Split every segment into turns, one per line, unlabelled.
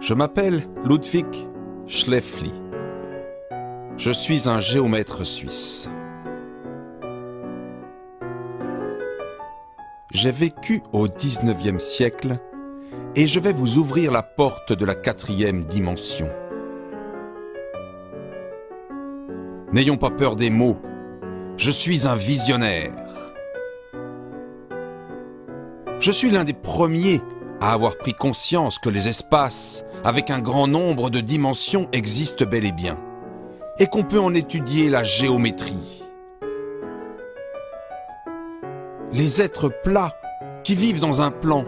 Je m'appelle Ludwig Schleffli. Je suis un géomètre suisse. J'ai vécu au XIXe siècle et je vais vous ouvrir la porte de la 4e dimension. N'ayons pas peur des mots, je suis un visionnaire. Je suis l'un des premiers à avoir pris conscience que les espaces avec un grand nombre de dimensions existent bel et bien, et qu'on peut en étudier la géométrie. Les êtres plats qui vivent dans un plan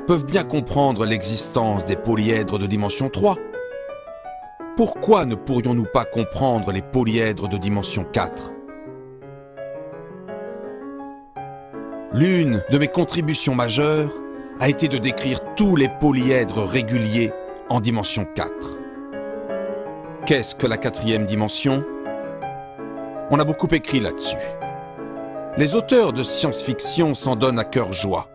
peuvent bien comprendre l'existence des polyèdres de dimension 3. Pourquoi ne pourrions-nous pas comprendre les polyèdres de dimension 4? L'une de mes contributions majeures a été de décrire tous les polyèdres réguliers en dimension 4. Qu'est-ce que la 4e dimension? On a beaucoup écrit là-dessus. Les auteurs de science-fiction s'en donnent à cœur joie.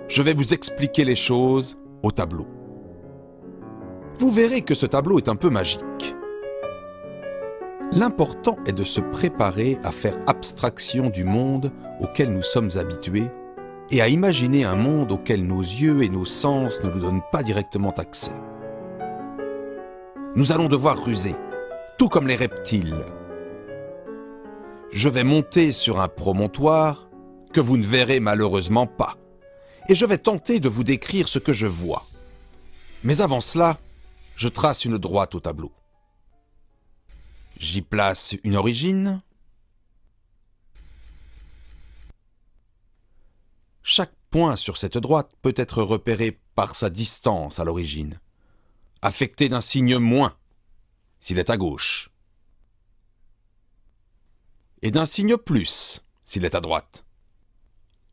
Je vais vous expliquer les choses au tableau. Vous verrez que ce tableau est un peu magique. L'important est de se préparer à faire abstraction du monde auquel nous sommes habitués et à imaginer un monde auquel nos yeux et nos sens ne nous donnent pas directement accès. Nous allons devoir ruser, tout comme les reptiles. Je vais monter sur un promontoire que vous ne verrez malheureusement pas, et je vais tenter de vous décrire ce que je vois. Mais avant cela, je trace une droite au tableau. J'y place une origine. Chaque point sur cette droite peut être repéré par sa distance à l'origine, affecté d'un signe moins s'il est à gauche, et d'un signe plus s'il est à droite.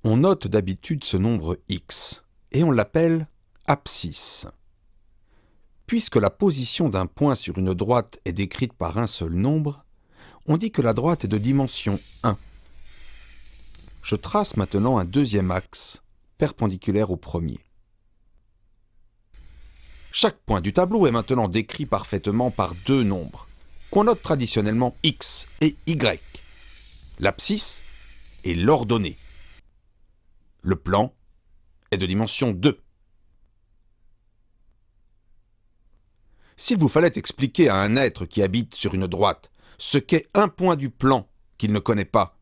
On note d'habitude ce nombre x, et on l'appelle abscisse. Puisque la position d'un point sur une droite est décrite par un seul nombre, on dit que la droite est de dimension 1. Je trace maintenant un deuxième axe, perpendiculaire au premier. Chaque point du tableau est maintenant décrit parfaitement par deux nombres, qu'on note traditionnellement x et y, l'abscisse et l'ordonnée. Le plan est de dimension 2. S'il vous fallait expliquer à un être qui habite sur une droite ce qu'est un point du plan qu'il ne connaît pas,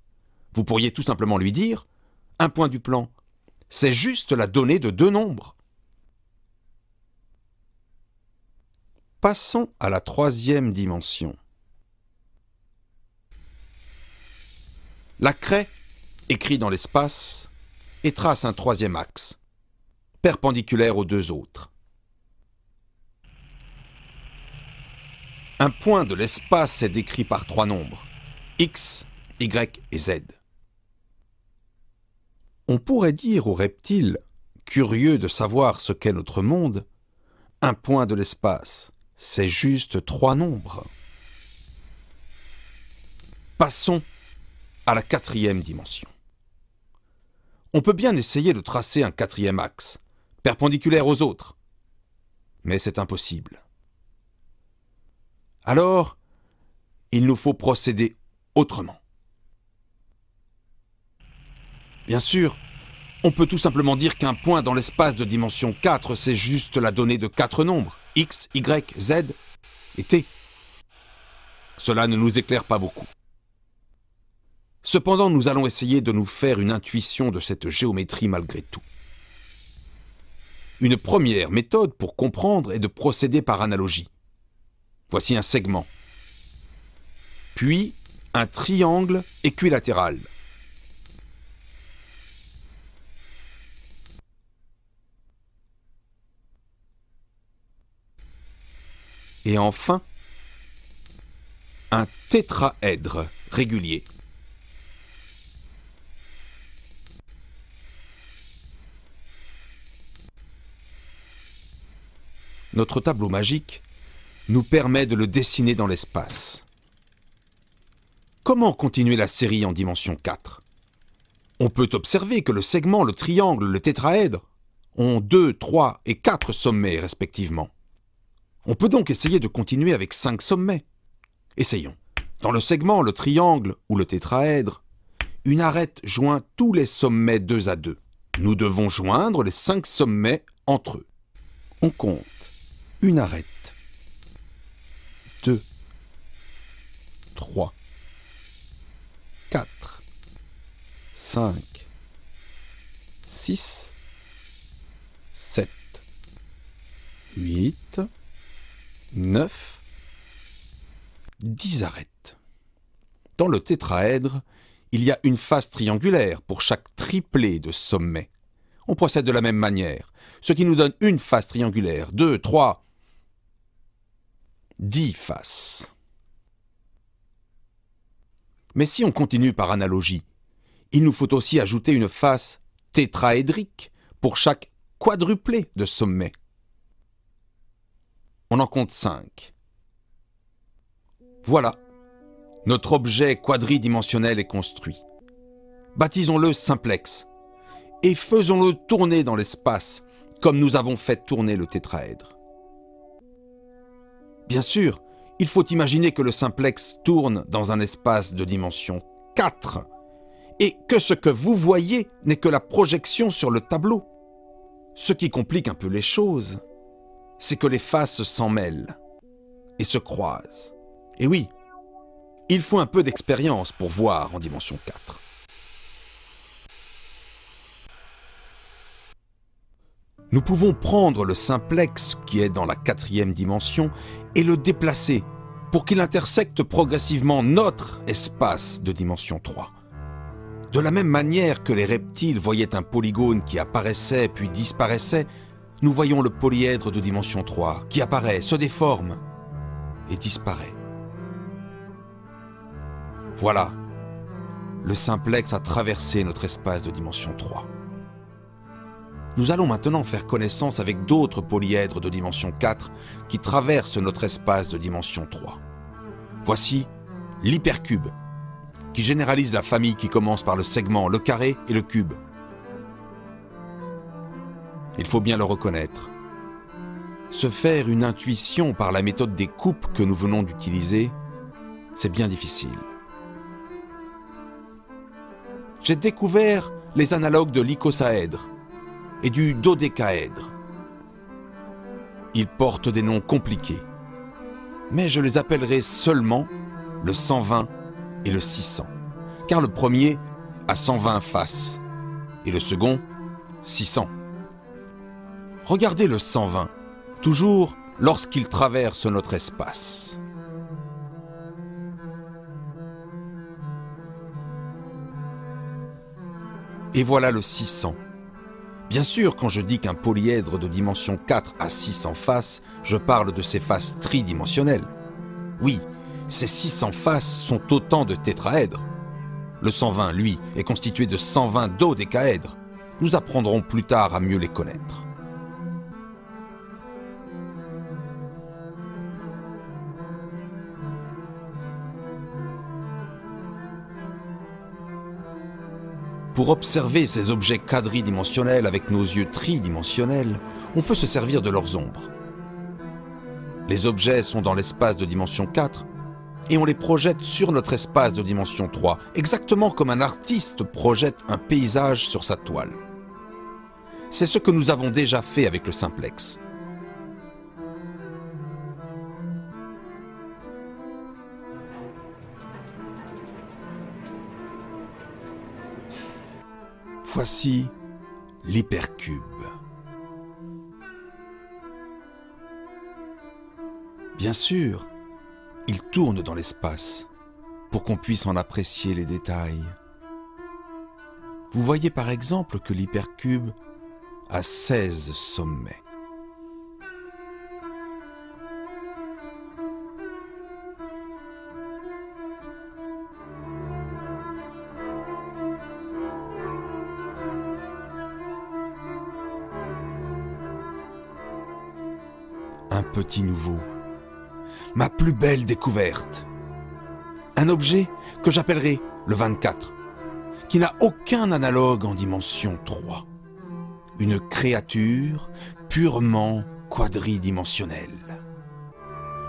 vous pourriez tout simplement lui dire « Un point du plan, c'est juste la donnée de deux nombres. » Passons à la 3e dimension. La craie écrit dans l'espace et trace un 3e axe, perpendiculaire aux deux autres. Un point de l'espace est décrit par 3 nombres, x, y et z. On pourrait dire aux reptiles, curieux de savoir ce qu'est notre monde, un point de l'espace, c'est juste 3 nombres. Passons à la 4e dimension. On peut bien essayer de tracer un 4e axe, perpendiculaire aux autres, mais c'est impossible. Alors, il nous faut procéder autrement. Bien sûr, on peut tout simplement dire qu'un point dans l'espace de dimension 4, c'est juste la donnée de 4 nombres, x, y, z et t. Cela ne nous éclaire pas beaucoup. Cependant, nous allons essayer de nous faire une intuition de cette géométrie malgré tout. Une première méthode pour comprendre est de procéder par analogie. Voici un segment, puis un triangle équilatéral. Et enfin, un tétraèdre régulier. Notre tableau magique nous permet de le dessiner dans l'espace. Comment continuer la série en dimension 4? On peut observer que le segment, le triangle, le tétraèdre ont 2, 3 et 4 sommets respectivement. On peut donc essayer de continuer avec 5 sommets. Essayons. Dans le segment, le triangle ou le tétraèdre, une arête joint tous les sommets 2 à 2. Nous devons joindre les 5 sommets entre eux. On compte une arête, 2, 3, 4, 5, 6, 7, 8, 9, 10 arêtes. Dans le tétraèdre, il y a une face triangulaire pour chaque triplet de sommet. On procède de la même manière, ce qui nous donne une face triangulaire, 2, 3, 10 faces. Mais si on continue par analogie, il nous faut aussi ajouter une face tétraédrique pour chaque quadruplé de sommet. On en compte 5. Voilà, notre objet quadridimensionnel est construit. Baptisons-le simplex et faisons-le tourner dans l'espace comme nous avons fait tourner le tétraèdre. Bien sûr, il faut imaginer que le simplex tourne dans un espace de dimension 4 et que ce que vous voyez n'est que la projection sur le tableau. Ce qui complique un peu les choses, c'est que les faces s'en mêlent et se croisent. Et oui, il faut un peu d'expérience pour voir en dimension 4. Nous pouvons prendre le simplex qui est dans la 4e dimension et le déplacer pour qu'il intersecte progressivement notre espace de dimension 3. De la même manière que les reptiles voyaient un polygone qui apparaissait puis disparaissait, nous voyons le polyèdre de dimension 3 qui apparaît, se déforme et disparaît. Voilà, le simplex a traversé notre espace de dimension 3. Nous allons maintenant faire connaissance avec d'autres polyèdres de dimension 4 qui traversent notre espace de dimension 3. Voici l'hypercube, qui généralise la famille qui commence par le segment, le carré et le cube. Il faut bien le reconnaître. Se faire une intuition par la méthode des coupes que nous venons d'utiliser, c'est bien difficile. J'ai découvert les analogues de l'icosaèdre et du dodécaèdre. Ils portent des noms compliqués, mais je les appellerai seulement le 120 et le 600, car le premier a 120 faces et le second 600. Regardez le 120, toujours lorsqu'il traverse notre espace. Et voilà le 600. Bien sûr, quand je dis qu'un polyèdre de dimension 4 a 600 faces, je parle de ses faces tridimensionnelles. Oui, ces 600 faces sont autant de tétraèdres. Le 120, lui, est constitué de 120 dodécaèdres. Nous apprendrons plus tard à mieux les connaître. Pour observer ces objets quadridimensionnels avec nos yeux tridimensionnels, on peut se servir de leurs ombres. Les objets sont dans l'espace de dimension 4 et on les projette sur notre espace de dimension 3, exactement comme un artiste projette un paysage sur sa toile. C'est ce que nous avons déjà fait avec le simplex. Voici l'hypercube. Bien sûr, il tourne dans l'espace pour qu'on puisse en apprécier les détails. Vous voyez par exemple que l'hypercube a 16 sommets. Un petit nouveau, ma plus belle découverte. Un objet que j'appellerai le 24, qui n'a aucun analogue en dimension 3. une créature purement quadridimensionnelle.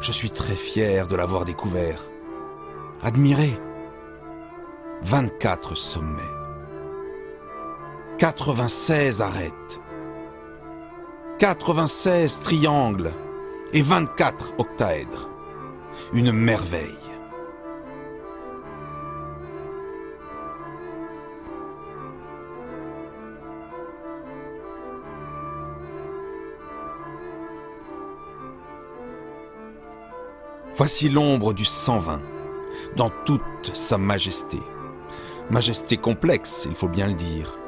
Je suis très fier de l'avoir découvert. Admirez, 24 sommets, 96 arêtes, 96 triangles et 24 octaèdres. Une merveille. Voici l'ombre du 120, dans toute sa majesté. Majesté complexe, il faut bien le dire.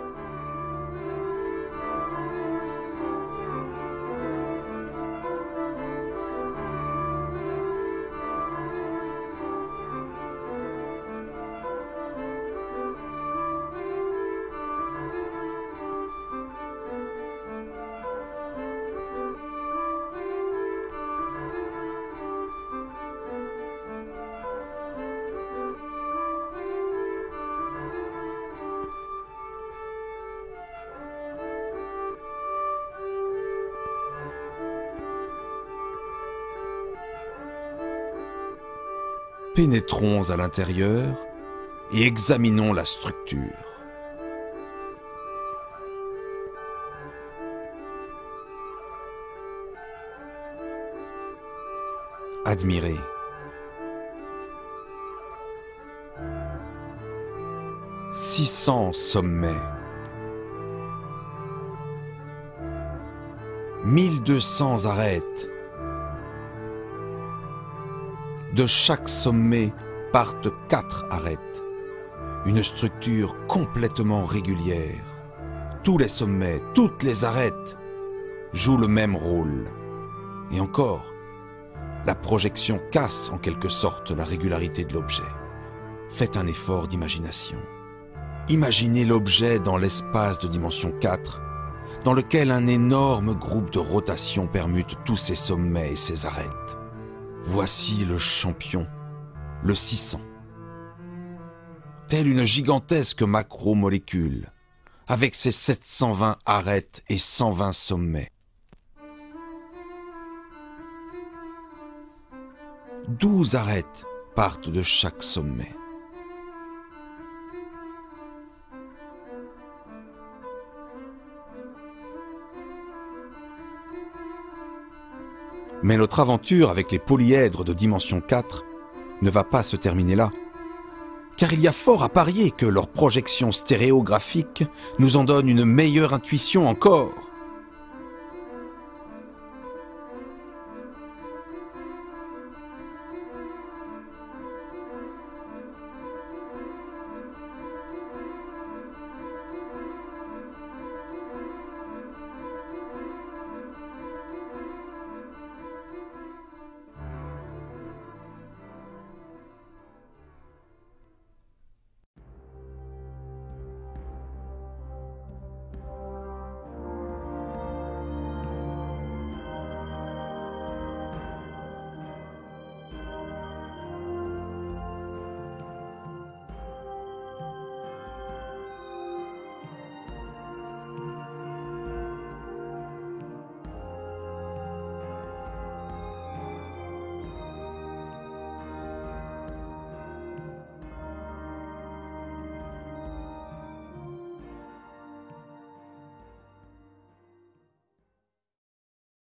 Pénétrons à l'intérieur et examinons la structure. Admirez. « 600 sommets, 1200 arêtes. De chaque sommet partent 4 arêtes. Une structure complètement régulière. Tous les sommets, toutes les arêtes jouent le même rôle. Et encore, la projection casse en quelque sorte la régularité de l'objet. Faites un effort d'imagination. Imaginez l'objet dans l'espace de dimension 4, dans lequel un énorme groupe de rotation permute tous ces sommets et ces arêtes. Voici le champion, le 600. Telle une gigantesque macromolécule, avec ses 720 arêtes et 120 sommets. 12 arêtes partent de chaque sommet. Mais notre aventure avec les polyèdres de dimension 4 ne va pas se terminer là, car il y a fort à parier que leur projection stéréographique nous en donne une meilleure intuition encore.